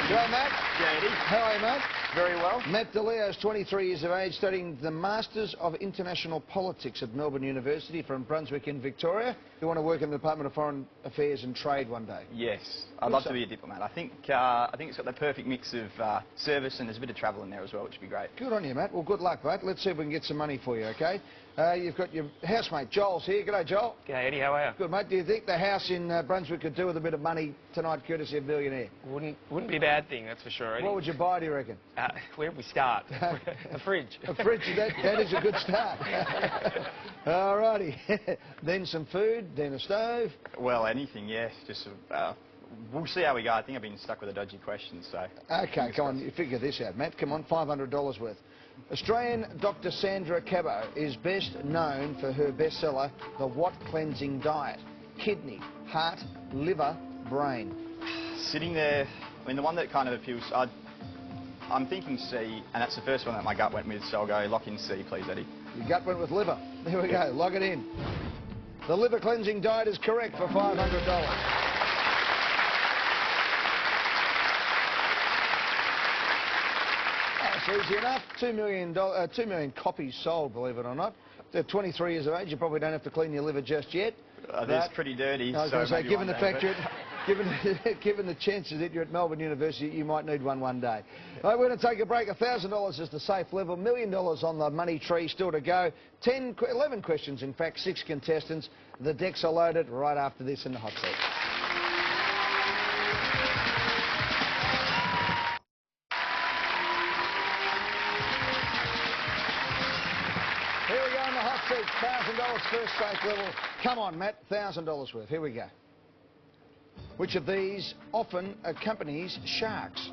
Well, Matt. Yeah, Eddie. How are you, mate? Very well. Matt DeLeo is 23 years of age, studying the Masters of International Politics at Melbourne University from Brunswick in Victoria. You want to work in the Department of Foreign Affairs and Trade one day? Yes, I'd love to be a diplomat. I think it's got the perfect mix of service and there's a bit of travel in there as well, which would be great. Good on you, Matt. Well, good luck, mate. Let's see if we can get some money for you, OK? You've got your housemate, Joel's here. G'day, Joel. G'day, Eddie. How are you? Good, mate. Do you think the house in Brunswick could do with a bit of money tonight, courtesy of Millionaire? Wouldn't be a bad thing, that's for sure, Eddie. What would you buy, do you reckon? Where do we start? A fridge. A fridge, that is a good start. All righty. Then some food, then a stove. Well, anything, yes. Just we'll see how we go. I think I've been stuck with a dodgy question, so... OK, come on, you figure this out, Matt. Come on, $500 worth. Australian Dr. Sandra Cabot is best known for her bestseller, The What Cleansing Diet? Kidney, heart, liver, brain. Sitting there, I mean, the one that kind of appeals... I'm thinking C, and that's the first one that my gut went with, so I'll go lock in C, please, Eddie. Your gut went with liver. There we go, log it in. The liver cleansing diet is correct for $500. That's easy enough. 2 million copies sold, believe it or not. They're 23 years of age. You probably don't have to clean your liver just yet. That's pretty dirty. I was going to say, given the fact given the chances that you're at Melbourne University, you might need one day. Right, we're going to take a break. $1,000 is the safe level. $1 million on the money tree still to go. 11 questions, in fact, 6 contestants. The decks are loaded right after this in the hot seat. Here we go in the hot seat. $1,000 first safe level. Come on, Matt. $1,000 worth. Here we go. Which of these often accompanies sharks?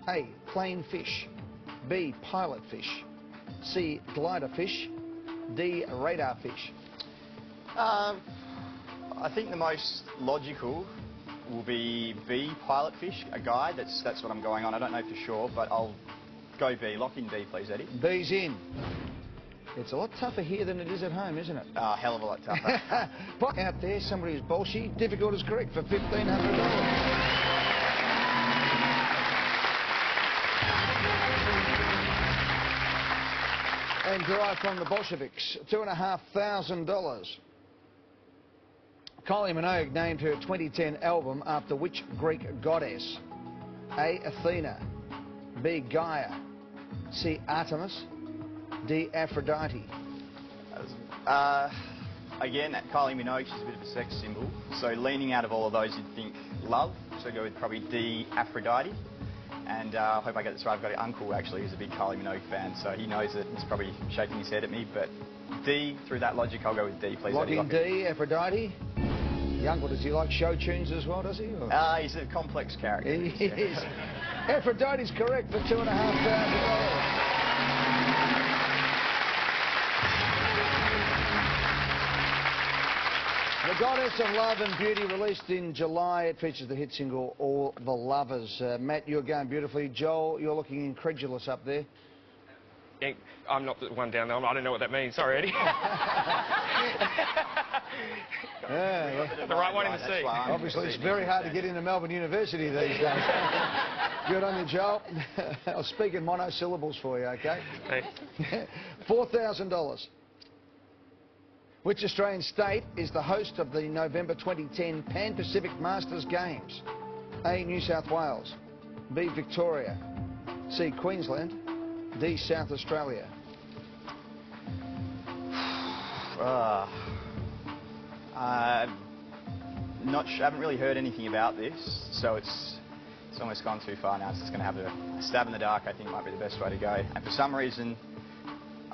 A, plain fish. B, pilot fish. C, glider fish. D, radar fish. I think the most logical will be B, pilot fish, a guide. That's what I'm going on. I don't know for sure, but I'll go B. Lock in D, please, Eddie. B's in. It's a lot tougher here than it is at home, isn't it? A hell of a lot tougher. Out there, somebody who's bolshy. Difficult is correct for $1,500. And derived from the Bolsheviks, $2,500. Kylie Minogue named her 2010 album after which Greek goddess? A, Athena. B, Gaia. C, Artemis. D, Aphrodite. Again, Kylie Minogue, she's a bit of a sex symbol. So leaning out of all of those, you'd think love. So go with probably D, Aphrodite. And I hope I get this right. I've got an uncle, actually, who's a big Kylie Minogue fan, so he knows it. He's probably shaking his head at me. But D, through that logic, I'll go with D, please. Lock in D, Aphrodite. The uncle, does he like show tunes as well, does he? He's a complex character. He is. Aphrodite's correct for $2,500. The Goddess of Love and Beauty, released in July. It features the hit single, All the Lovers. Matt, you're going beautifully. Joel, you're looking incredulous up there. Yeah, I'm not the one down there. I don't know what that means. Sorry, Eddie. The right one in the sea. Obviously, it's very hard to get into Melbourne University these days. Good on you, Joel. I'll speak in monosyllables for you, OK? Thanks. $4,000. Which Australian state is the host of the November 2010 Pan-Pacific Masters Games? A, New South Wales. B, Victoria. C, Queensland. D, South Australia. I haven't really heard anything about this, so it's almost gone too far now. It's just going to have a stab in the dark, I think, might be the best way to go. And for some reason,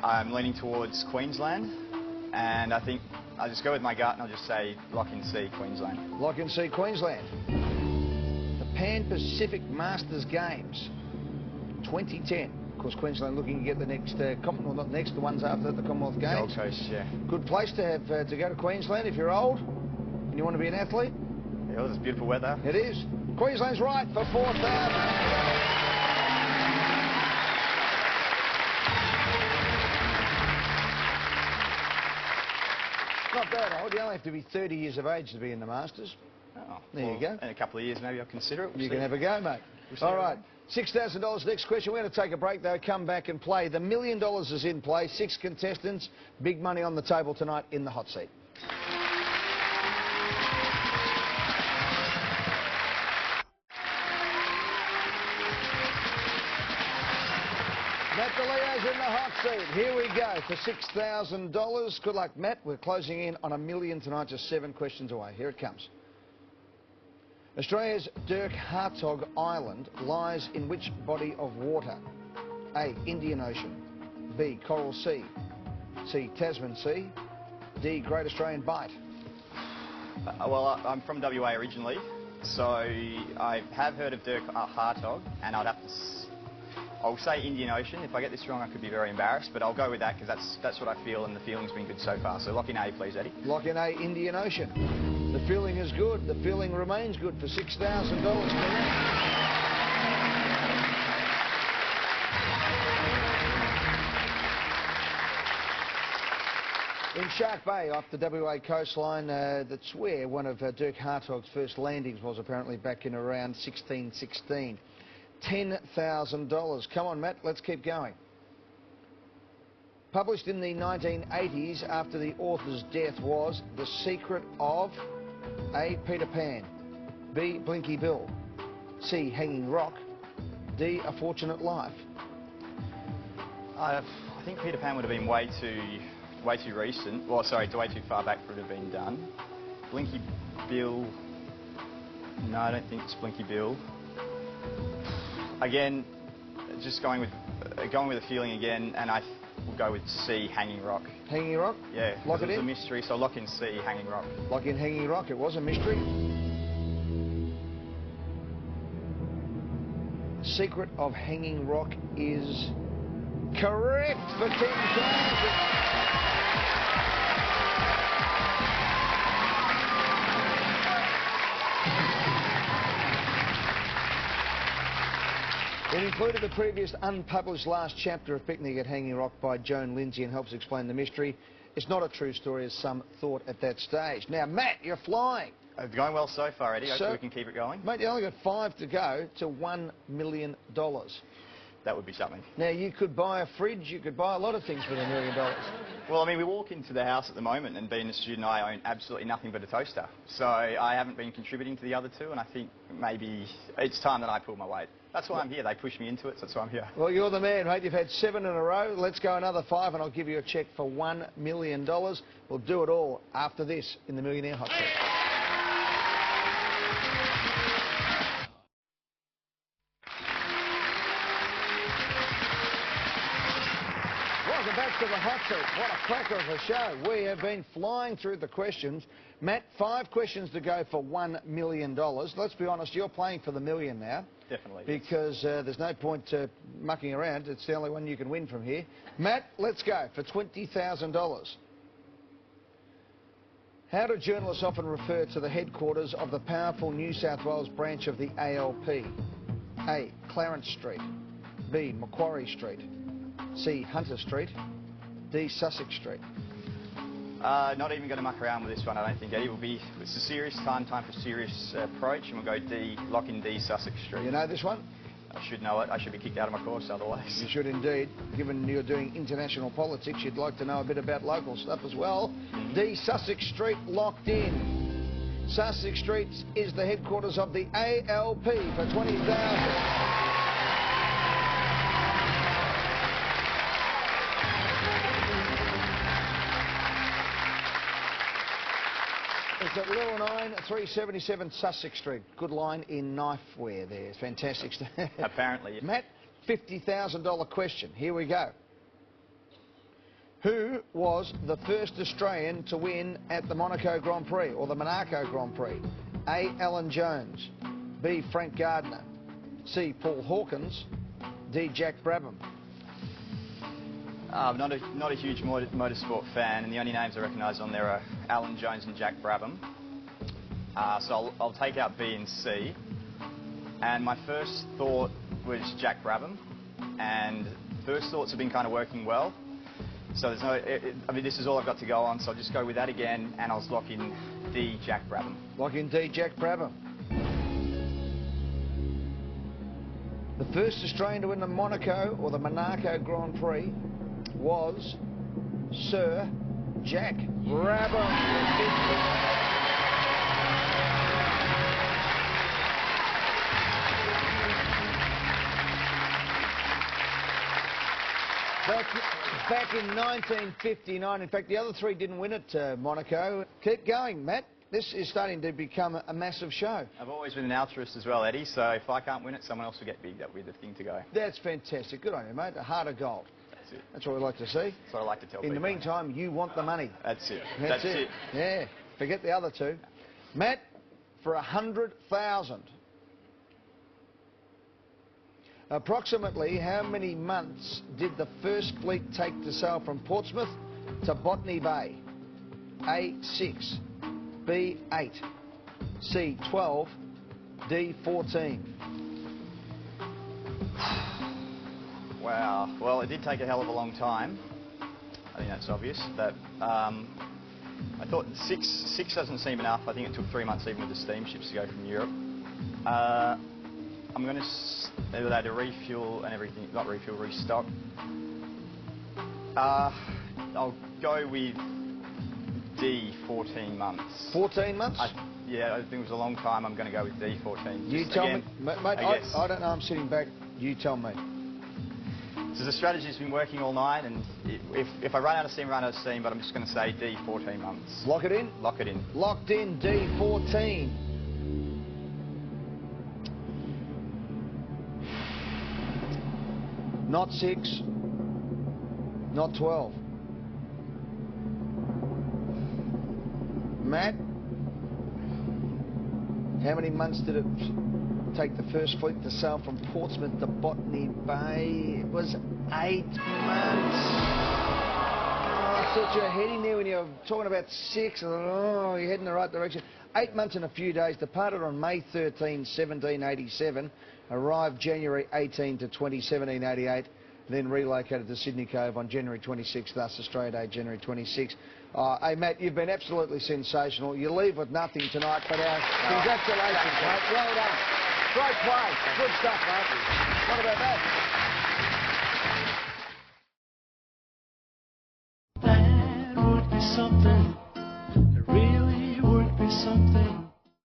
I'm leaning towards Queensland. And I think I'll just go with my gut and I'll just say lock in C, Queensland. Lock in C, Queensland. The Pan-Pacific Masters Games 2010. Of course, Queensland looking to get the next Commonwealth, not next, the ones after the Commonwealth Games. Gold Coast, yeah. Good place to have to go to Queensland if you're old and you want to be an athlete. Yeah, well, it's beautiful weather. It is. Queensland's right for $4,000. Not that old. You only have to be 30 years of age to be in the Masters. Oh, there you go. In a couple of years, maybe I'll consider it. You can have a go, mate. All right, $6,000 next question. We're going to take a break, though, come back and play. The $1 million is in play. 6 contestants, big money on the table tonight in the hot seat. Matt DeLeo's in the hot seat. Here we go for $6,000. Good luck, Matt. We're closing in on $1 million tonight, just 7 questions away. Here it comes. Australia's Dirk Hartog Island lies in which body of water? A, Indian Ocean. B, Coral Sea. C, Tasman Sea. D, Great Australian Bight. Well, I'm from WA originally, so I have heard of Dirk Hartog, and I'll say Indian Ocean. If I get this wrong, I could be very embarrassed, but I'll go with that because that's what I feel, and the feeling's been good so far. So lock in A, please, Eddie. Lock in A, Indian Ocean. The feeling is good. The feeling remains good for $6,000 in Shark Bay, off the WA coastline, that's where one of Dirk Hartog's first landings was, apparently back in around 1616. $10,000. Come on, Matt, let's keep going. Published in the 1980s after the author's death was The Secret of A, Peter Pan. B, Blinky Bill. C, Hanging Rock. D, A Fortunate Life. I think Peter Pan would have been way too recent. Well, sorry, way too far back for it to have been done. Blinky Bill. No, I don't think it's Blinky Bill. Again, just going with a feeling again, and I will go with C, Hanging Rock. Hanging Rock? Yeah. Lock it in? It's a mystery, so lock in C, Hanging Rock. Lock in Hanging Rock. It was a mystery. Secret of Hanging Rock is correct for $10,000. It included the previous unpublished last chapter of Picnic at Hanging Rock by Joan Lindsay and helps explain the mystery. It's not a true story as some thought at that stage. Now, Matt, you're flying. It's going well so far, Eddie. Hopefully we can keep it going. Mate, you only got 5 to go to $1 million. That would be something. Now, you could buy a fridge, you could buy a lot of things with $1 million. Well, I mean, we walk into the house at the moment, and being a student, I own absolutely nothing but a toaster. So I haven't been contributing to the other two, and I think maybe it's time that I pull my weight. That's why I'm here. They pushed me into it, so that's why I'm here. Well, you're the man, mate. You've had 7 in a row. Let's go another 5, and I'll give you a cheque for $1 million. We'll do it all after this in the Millionaire Hot Seat. Welcome back to the Hot Seat. What a cracker of a show. We have been flying through the questions. Matt, 5 questions to go for $1 million. Let's be honest, you're playing for the million now. Definitely. Because there's no point mucking around. It's the only one you can win from here. Matt, let's go for $20,000. How do journalists often refer to the headquarters of the powerful New South Wales branch of the ALP? A, Clarence Street. B, Macquarie Street. C, Hunter Street. D, Sussex Street. Not even going to muck around with this one, I don't think, Eddie. It's a serious time for serious approach, and we'll go D, lock in D, Sussex Street. You know this one? I should know it. I should be kicked out of my course otherwise. You should indeed. Given you're doing international politics, you'd like to know a bit about local stuff as well. D, Sussex Street, locked in. Sussex Street is the headquarters of the ALP for $20,000. It's at level 9, 377 Sussex Street. Good line in knifeware there. It's fantastic. Apparently. Matt, $50,000 question. Here we go. Who was the first Australian to win at the Monaco Grand Prix or the Monaco Grand Prix? A, Alan Jones. B, Frank Gardner. C, Paul Hawkins. D, Jack Brabham. I'm not a huge motorsport fan, and the only names I recognise on there are Alan Jones and Jack Brabham. So I'll take out B and C. And my first thought was Jack Brabham, and first thoughts have been kind of working well. So there's no, I mean, this is all I've got to go on, so I'll just go with that again, and I'll lock in D, Jack Brabham. Lock in D, Jack Brabham. The first Australian to win the Monaco or the Monaco Grand Prix was Sir Jack Brabham. Back in 1959. In fact, the other three didn't win at Monaco. Keep going, Matt. This is starting to become a massive show. I've always been an altruist as well, Eddie, so if I can't win it, someone else will get big. That would be the thing to go. That's fantastic. Good on you, mate. A heart of gold. That's it. That's what we like to see. That's what I like to tell people. In the meantime, you want the money. That's it. That's it. Yeah. Forget the other two. Matt, for 100,000. Approximately how many months did the first fleet take to sail from Portsmouth to Botany Bay? A, 6. B, 8. C, 12. D, 14. Wow. Well, it did take a hell of a long time. I think that's obvious. But I thought six doesn't seem enough. I think it took 3 months even with the steamships to go from Europe. I'm going to they had to refuel and everything, not refuel, restock. I'll go with D, 14 months. 14 months? Yeah, I think it was a long time. I'm going to go with D, 14. You tell me, mate, I don't know, I'm sitting back. You tell me. So the strategy's been working all night, and if I run out of steam, run out of steam, but I'm just going to say D, 14 months. Lock it in? Lock it in. Locked in, D, 14. Not 6, not 12. Matt, how many months did it take the first fleet to sail from Portsmouth to Botany Bay? It was 8 months. Oh, I thought you were heading there when you were talking about 6. Oh, you're heading the right direction. 8 months and a few days. Departed on May 13, 1787. Arrived January 18 to 20, 1788. Then relocated to Sydney Cove on January 26, thus Australia Day, January 26. Hey, Matt, you've been absolutely sensational. You leave with nothing tonight, but congratulations, mate. Well done. Great play. Good stuff, mate. What about that?